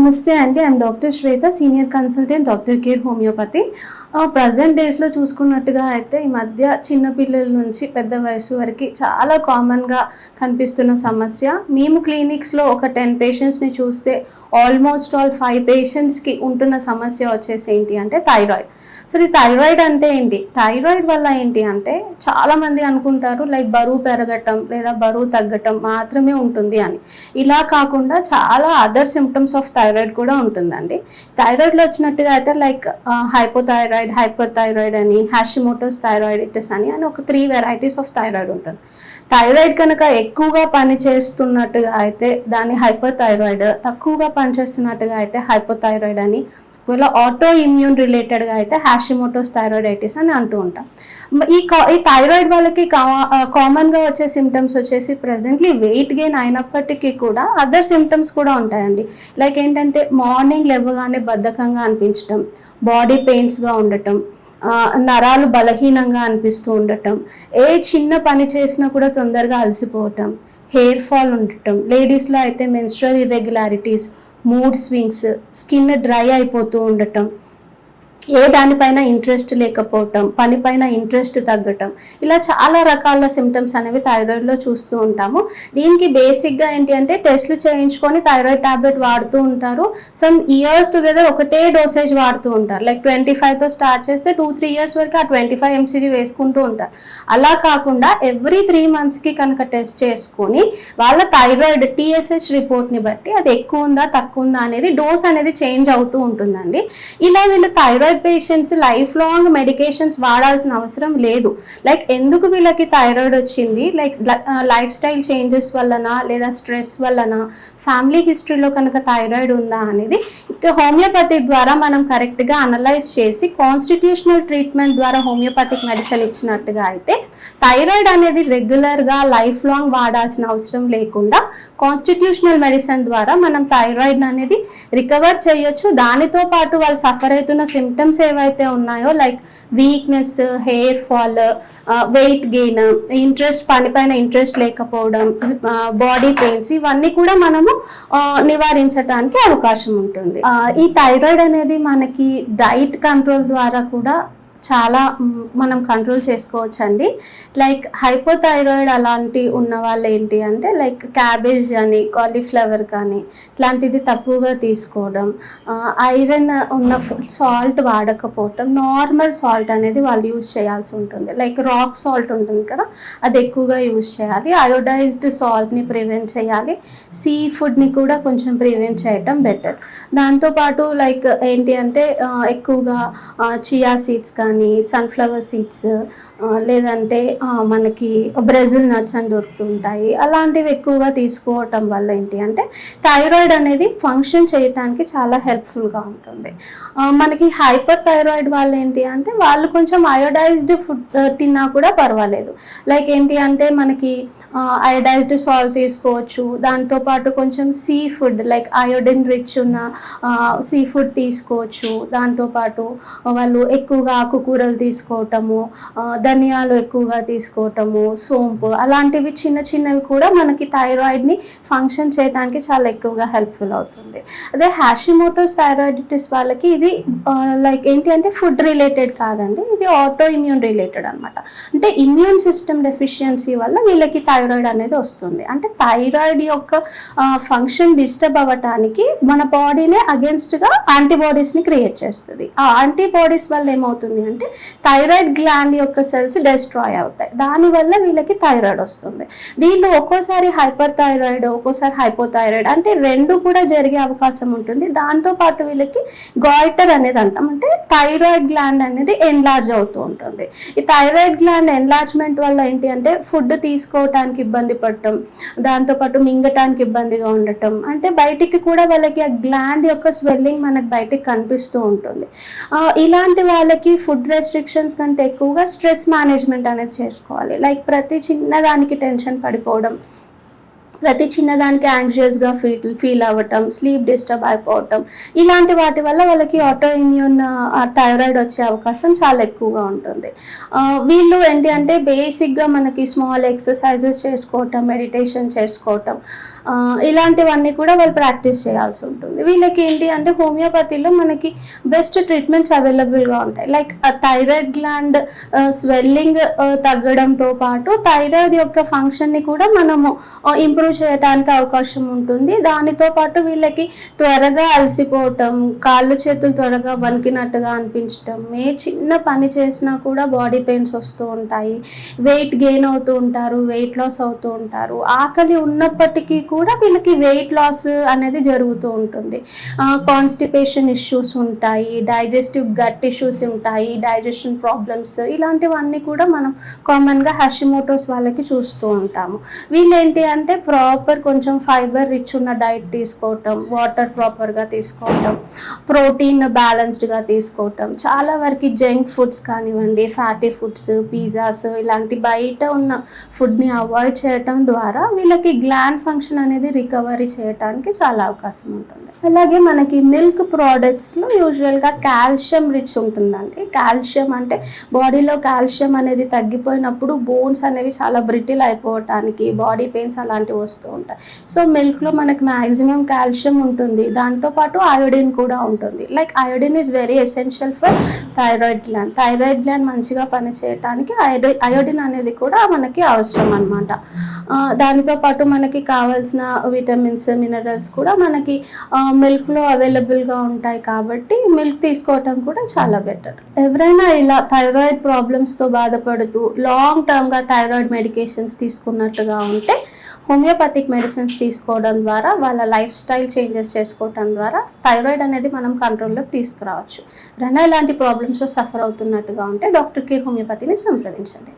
నమస్తే అండి. I'm doctor Shweta, senior consultant, doctor care homeopathy. Present డేస్లో చూసుకున్నట్టుగా అయితే ఈ మధ్య చిన్నపిల్లల నుంచి పెద్ద వయసు వరకు చాలా కామన్గా కనిపిస్తున్న సమస్య. మేము క్లినిక్స్లో ఒక 10 పేషెంట్స్ని చూస్తే ఆల్మోస్ట్ ఆల్ 5 పేషెంట్స్కి ఉంటున్న సమస్య వచ్చేసి ఏంటి అంటే థైరాయిడ్. సో ఈ థైరాయిడ్ అంటే ఏంటి? థైరాయిడ్ వల్ల ఏంటి అంటే చాలామంది అనుకుంటారు లైక్ బరువు పెరగటం లేదా బరువు తగ్గటం మాత్రమే ఉంటుంది అని. ఇలా కాకుండా చాలా అదర్ సిమ్టమ్స్ ఆఫ్ థైరాయిడ్ కూడా ఉంటుందండి. థైరాయిడ్లో వచ్చినట్టుగా అయితే లైక్ హైపోథైరాయిడ్, హైపర్ థైరాయిడ్ అని, హాషిమోటోస్ థైరాయిడిటిస్ అని ఒక 3 వెరైటీస్ ఆఫ్ థైరాయిడ్ ఉంటుంది. థైరాయిడ్ కనుక ఎక్కువగా పనిచేస్తున్నట్టుగా అయితే దాన్ని హైపర్ థైరాయిడ్, తక్కువగా పనిచేస్తున్నట్టుగా అయితే హైపోథైరాయిడ్ అని, ఒకవేళ ఆటో ఇమ్యూన్ రిలేటెడ్గా అయితే హాషిమోటోస్ థైరాయిడైటిస్ అని అంటూ ఉంటాం. ఈ థైరాయిడ్ వాళ్ళకి కామన్గా వచ్చే సిమ్టమ్స్ వచ్చేసి ప్రెజెంట్లీ వెయిట్ గెయిన్ అయినప్పటికీ కూడా అదర్ సిమ్టమ్స్ కూడా ఉంటాయండి. లైక్ ఏంటంటే మార్నింగ్ లేవగానే బద్ధకంగా అనిపించడం, బాడీ పెయిన్స్గా ఉండటం, నరాలు బలహీనంగా అనిపిస్తూ ఉండటం, ఏ చిన్న పని చేసినా కూడా తొందరగా అలసిపోవటం, హెయిర్ ఫాల్ ఉండటం, లేడీస్లో అయితే menstrual irregularities, mood swings, skin dry అయిపోతూ ఉండటం, ఏ దానిపైన ఇంట్రెస్ట్ లేకపోవటం, పనిపైన ఇంట్రెస్ట్ తగ్గటం, ఇలా చాలా రకాల సిమ్టమ్స్ అనేవి థైరాయిడ్లో చూస్తూ ఉంటాము. దీనికి బేసిక్గా ఏంటి అంటే టెస్ట్లు చేయించుకొని థైరాయిడ్ ట్యాబ్లెట్ వాడుతూ ఉంటారు. సమ్ ఇయర్స్ టుగెదర్ ఒకటే డోసేజ్ వాడుతూ ఉంటారు. లైక్ 25తో స్టార్ట్ చేస్తే 2-3 ఇయర్స్ వరకు ఆ 25 mcg వేసుకుంటూ ఉంటారు. అలా కాకుండా ఎవ్రీ 3 monthsకి కనుక టెస్ట్ చేసుకొని వాళ్ళ థైరాయిడ్ TSH రిపోర్ట్ని బట్టి అది ఎక్కువ ఉందా తక్కువ ఉందా అనేది డోస్ అనేది చేంజ్ అవుతూ ఉంటుందండి. ఇలా వీళ్ళు thyroid patients life long medications వాడాల్సిన అవసరం లేదు. లైక్ ఎందుకు వీళ్ళకి థైరాయిడ్ వచ్చింది? లైక్ లైఫ్ స్టైల్ చేంజెస్ వలన లేదా స్ట్రెస్ వలన, ఫ్యామిలీ హిస్టరీలో కనుక థైరాయిడ్ ఉందా అనేది ఇక హోమియోపతి ద్వారా మనం కరెక్ట్గా అనలైజ్ చేసి కాన్స్టిట్యూషనల్ ట్రీట్మెంట్ ద్వారా హోమియోపతిక్ మెడిసిన్ ఇచ్చినట్టుగా అయితే థైరాయిడ్ అనేది రెగ్యులర్గా లైఫ్ లాంగ్ వాడాల్సిన అవసరం లేకుండా కాన్స్టిట్యూషనల్ మెడిసిన్ ద్వారా మనం థైరాయిడ్ అనేది రికవర్ చేయొచ్చు. దానితో పాటు వాళ్ళు సఫర్ అవుతున్న సిమ్టమ్స్ ఏవైతే ఉన్నాయో like weakness, hair fall, weight gain, పనిపైన ఇంట్రెస్ట్ లేకపోవడం, బాడీ పెయిన్స్, ఇవన్నీ కూడా మనము నివారించడానికి అవకాశం ఉంటుంది. ఈ థైరాయిడ్ అనేది మనకి డైట్ కంట్రోల్ ద్వారా కూడా చాలా మనం కంట్రోల్ చేసుకోవచ్చు అండి. లైక్ హైపోథైరాయిడ్ అలాంటి ఉన్న వాళ్ళు ఏంటి అంటే లైక్ క్యాబేజ్ కానీ, కాలీఫ్లవర్ కానీ ఇట్లాంటిది తక్కువగా తీసుకోవడం, ఐరన్ ఉన్న సాల్ట్ వాడకపోవటం, నార్మల్ సాల్ట్ అనేది వాళ్ళు యూజ్ చేయాల్సి ఉంటుంది. లైక్ రాక్ సాల్ట్ ఉంటుంది కదా, అది ఎక్కువగా యూజ్ చేయాలి. అయోడైజ్డ్ సాల్ట్ని ప్రివెంట్ చేయాలి. సీ ఫుడ్ని కూడా కొంచెం ప్రివెంట్ చేయటం బెటర్. దాంతోపాటు లైక్ ఏంటి అంటే ఎక్కువగా చియా సీడ్స్ కానీ, సన్ఫ్లవర్ సీడ్స్, లేదంటే మనకి బ్రెజిల్ నట్స్ అని దొరుకుతుంటాయి. అలాంటివి ఎక్కువగా తీసుకోవటం వల్ల ఏంటి అంటే థైరాయిడ్ అనేది ఫంక్షన్ చేయటానికి చాలా హెల్ప్ఫుల్గా ఉంటుంది. మనకి హైపర్ థైరాయిడ్ వాళ్ళు ఏంటి అంటే వాళ్ళు కొంచెం అయోడైజ్డ్ ఫుడ్ తిన్నా కూడా పర్వాలేదు. లైక్ ఏంటి అంటే మనకి అయోడైజ్డ్ సాల్ట్ తీసుకోవచ్చు. దాంతోపాటు కొంచెం sea food like iodine rich ఉన్న సీ ఫుడ్ తీసుకోవచ్చు. దాంతోపాటు వాళ్ళు ఎక్కువగా ఆకుకూరలు తీసుకోవటము, ధనియాలు ఎక్కువగా తీసుకోవటము, సోంపు, అలాంటివి చిన్న చిన్నవి కూడా మనకి థైరాయిడ్ని ఫంక్షన్ చేయడానికి చాలా ఎక్కువగా హెల్ప్ఫుల్ అవుతుంది. అదే హాషిమోటోస్ థైరాయిడిటిస్ వాళ్ళకి ఇది లైక్ ఏంటి అంటే ఫుడ్ రిలేటెడ్ కాదండి, ఇది ఆటో ఇమ్యూన్ రిలేటెడ్ అనమాట. అంటే ఇమ్యూన్ సిస్టమ్ డెఫిషియన్సీ వల్ల వీళ్ళకి థైరాయిడ్ అనేది వస్తుంది. అంటే థైరాయిడ్ యొక్క ఫంక్షన్ డిస్టర్బ్ అవ్వటానికి మన బాడీనే అగేన్స్ట్గా యాంటీబాడీస్ని క్రియేట్ చేస్తుంది. ఆ యాంటీబాడీస్ వల్ల ఏమవుతుంది అంటే థైరాయిడ్ గ్లాండ్ యొక్క సెల్స్ డెస్ట్రాయ్ అవుతాయి. దానివల్ల వీళ్ళకి థైరాయిడ్ వస్తుంది. దీనిలో ఒక్కోసారి హైపర్ థైరాయిడ్, ఒక్కోసారి హైపోథైరాయిడ్ అంటే రెండు కూడా జరిగే అవకాశం ఉంటుంది. దాంతోపాటు వీళ్ళకి గాయిటర్ అనేది అంటాం, అంటే థైరాయిడ్ గ్లాండ్ అనేది ఎన్లార్జ్ అవుతూ ఉంటుంది. ఈ థైరాయిడ్ గ్లాండ్ ఎన్లార్జ్మెంట్ వల్ల ఏంటి అంటే ఫుడ్ తీసుకోవటానికి ఇబ్బంది పడటం, దాంతోపాటు మింగటానికి ఇబ్బందిగా ఉండటం, అంటే బయటికి కూడా వాళ్ళకి ఆ గ్లాండ్ యొక్క స్వెల్లింగ్ మనకు బయటికి కనిపిస్తూ ఉంటుంది. ఇలాంటి వాళ్ళకి ఫుడ్ రెస్ట్రిక్షన్స్ కంటే ఎక్కువగా స్ట్రెస్ మేనేజ్మెంట్ అనేది చేసుకోవాలి. లైక్ ప్రతి చిన్నదానికి టెన్షన్ పడిపోవడం, ప్రతి చిన్నదానికి యాంగ్షియస్గా ఫీల్ అవ్వటం, స్లీప్ డిస్టర్బ్ అయిపోవటం, ఇలాంటి వాటి వల్ల వాళ్ళకి ఆటో ఇమ్యూన్ థైరాయిడ్ వచ్చే అవకాశం చాలా ఎక్కువగా ఉంటుంది. వీళ్ళు ఏంటి అంటే బేసిక్గా మనకి స్మాల్ ఎక్సర్సైజెస్ చేసుకోవటం, మెడిటేషన్ చేసుకోవటం, ఇలాంటివన్నీ కూడా వాళ్ళు ప్రాక్టీస్ చేయాల్సి ఉంటుంది. వీళ్ళకి ఏంటి అంటే హోమియోపతిలో మనకి బెస్ట్ ట్రీట్మెంట్స్ అవైలబుల్గా ఉంటాయి. లైక్ థైరాయిడ్ గ్లాండ్ స్వెల్లింగ్ తగ్గడంతో పాటు థైరాయిడ్ యొక్క ఫంక్షన్ని కూడా మనము ఇంప్రూవ్ చేయడానికి అవకాశం ఉంటుంది. దానితో పాటు వీళ్ళకి త్వరగా అలసిపోవటం, కాళ్ళు చేతులు త్వరగా వణికినట్టుగా అనిపించటం, చిన్న పని చేసినా కూడా బాడీ పెయిన్స్ వస్తూ ఉంటాయి, వెయిట్ గెయిన్ అవుతూ ఉంటారు, వెయిట్ లాస్ అవుతూ ఉంటారు. ఆకలి ఉన్నప్పటికీ కూడా వీళ్ళకి వెయిట్ లాస్ అనేది జరుగుతూ ఉంటుంది. కాన్స్టిపేషన్ ఇష్యూస్ ఉంటాయి, డైజెస్టివ్ గట్ ఇష్యూస్ ఉంటాయి, డైజెషన్ ప్రాబ్లమ్స్, ఇలాంటివన్నీ కూడా మనం కామన్గా హాషిమోటోస్ వాళ్ళకి చూస్తూ ఉంటాము. వీళ్ళేంటి అంటే ప్రాపర్ కొంచెం ఫైబర్ రిచ్ ఉన్న డైట్ తీసుకోవటం, వాటర్ ప్రాపర్గా తీసుకోవటం, ప్రోటీన్ బ్యాలెన్స్డ్గా తీసుకోవటం, చాలా వరకు జంక్ ఫుడ్స్ కానివ్వండి, ఫ్యాటీ ఫుడ్స్, పిజ్జాస్, ఇలాంటి బయట ఉన్న ఫుడ్ని అవాయిడ్ చేయటం ద్వారా వీళ్ళకి గ్లాండ్ ఫంక్షన్ అనేది రికవరీ చేయడానికి చాలా అవకాశం ఉంటుంది. అలాగే మనకి మిల్క్ ప్రోడక్ట్స్లో యూజువల్గా కాల్షియం రిచ్ ఉంటుందండి. కాల్షియం అంటే బాడీలో కాల్షియం అనేది తగ్గిపోయినప్పుడు బోన్స్ అనేవి చాలా బ్రిటిల్ అయిపోవటానికి, బాడీ పెయిన్స్ అలాంటివి వస్తూ ఉంటాయి. సో మిల్క్లో మనకి మ్యాక్సిమం కాల్షియం ఉంటుంది, దాంతోపాటు అయోడిన్ కూడా ఉంటుంది. Like iodine is very essential for thyroid gland. Thyroid gland మంచిగా పనిచేయటానికి అయోడిన్ అనేది కూడా మనకి అవసరం అనమాట. దానితో పాటు మనకి కావాల్సిన విటమిన్స్, మినరల్స్ కూడా మనకి మిల్క్లో అవైలబుల్గా ఉంటాయి కాబట్టి మిల్క్ తీసుకోవటం కూడా చాలా బెటర్. ఎవరైనా ఇలా థైరాయిడ్ ప్రాబ్లమ్స్తో బాధపడుతూ లాంగ్ టర్మ్గా థైరాయిడ్ మెడికేషన్స్ తీసుకున్నట్టుగా ఉంటే హోమియోపతిక్ మెడిసిన్స్ తీసుకోవడం ద్వారా, వాళ్ళ లైఫ్ స్టైల్ చేంజెస్ చేసుకోవడం ద్వారా థైరాయిడ్ అనేది మనం కంట్రోల్లోకి తీసుకురావచ్చు. ఎవరైనా ఇలాంటి ప్రాబ్లమ్స్తో సఫర్ అవుతున్నట్టుగా ఉంటే డాక్టర్ కేర్ హోమియోపతిని సంప్రదించండి.